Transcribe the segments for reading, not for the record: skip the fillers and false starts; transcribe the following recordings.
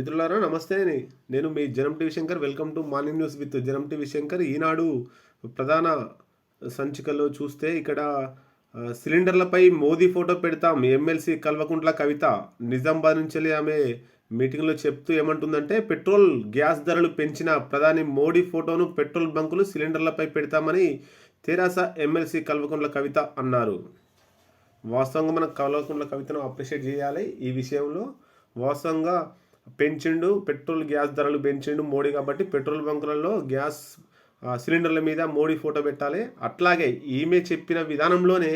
మిత్రులారా నమస్తే. నేను మీ జనం TV Shankar. Welcome to morning news with జనం టీవీ శంకర్. ఈనాడు ప్రధాన సంచికలో చూస్తే ఇక్కడ సిలిండర్లపై మోదీ ఫోటో పెడతాం, ఎమ్మెల్సీ కల్వకుంట్ల కవిత నిజామాబాద్ నుంచి ఆమె మీటింగ్లో చెప్తూ ఏమంటుందంటే, పెట్రోల్ గ్యాస్ ధరలు పెంచిన ప్రధాని మోడీ ఫోటోను పెట్రోల్ బంకులు సిలిండర్లపై పెడతామని తెరాస ఎమ్మెల్సీ కల్వకుంట్ల కవిత అన్నారు. వాస్తవంగా మనం కల్వకుంట్ల కవితను అప్రిషియేట్ చేయాలి. ఈ విషయంలో వాస్తవంగా పెంచిండు, పెట్రోల్ గ్యాస్ ధరలు పెంచిండు మోడీ, కాబట్టి పెట్రోల్ బంకులలో గ్యాస్ సిలిండర్ల మీద మోడీ ఫోటో పెట్టాలి. అట్లాగే ఈమె చెప్పిన విధానంలోనే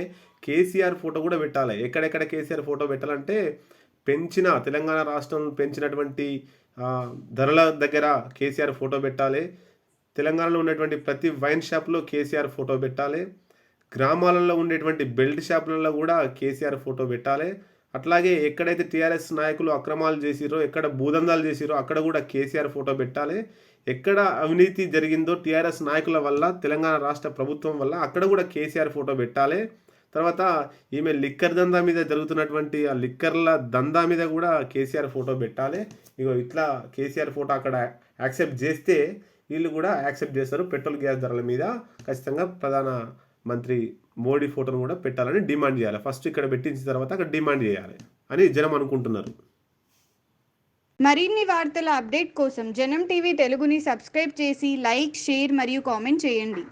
కేసీఆర్ ఫోటో కూడా పెట్టాలి. ఎక్కడెక్కడ కేసీఆర్ ఫోటో పెట్టాలంటే, తెలంగాణ రాష్ట్రం పెంచినటువంటి ధరల దగ్గర కేసీఆర్ ఫోటో పెట్టాలి. తెలంగాణలో ఉన్నటువంటి ప్రతి వైన్ షాప్లో కేసీఆర్ ఫోటో పెట్టాలి. గ్రామాలలో ఉండేటువంటి బెల్ట్ షాపులలో కూడా కేసీఆర్ ఫోటో పెట్టాలి. అట్లాగే ఎక్కడైతే టీఆర్ఎస్ నాయకులు అక్రమాలు చేసిరో, ఎక్కడ భూదందాలు చేసిరో అక్కడ కూడా కేసీఆర్ ఫోటో పెట్టాలి. ఎక్కడ అవినీతి జరిగిందో టీఆర్ఎస్ నాయకుల వల్ల, తెలంగాణ రాష్ట్ర ప్రభుత్వం వల్ల, అక్కడ కూడా కేసీఆర్ ఫోటో పెట్టాలి. తర్వాత ఈమె లిక్కర్ దందా మీద జరుగుతున్నటువంటి ఆ లిక్కర్ల దందా మీద కూడా కేసీఆర్ ఫోటో పెట్టాలి. ఇట్లా కేసీఆర్ ఫోటో అక్కడ యాక్సెప్ట్ చేస్తే వీళ్ళు కూడా యాక్సెప్ట్ చేస్తారు. పెట్రోల్ గ్యాస్ ధరల మీద ఖచ్చితంగా ప్రధాన మంత్రి మోడీ ఫోటోను కూడా పెట్టాలని డిమాండ్ చేయాలి. ఫస్ట్ ఇక్కడ పెట్టించిన తర్వాత అక్కడ డిమాండ్ చేయాలి అని జనం అనుకుంటున్నారు. మరిన్ని వార్తల అప్డేట్ కోసం జనం టీవీ తెలుగుని సబ్స్క్రైబ్ చేసి లైక్, షేర్ మరియు కామెంట్ చేయండి.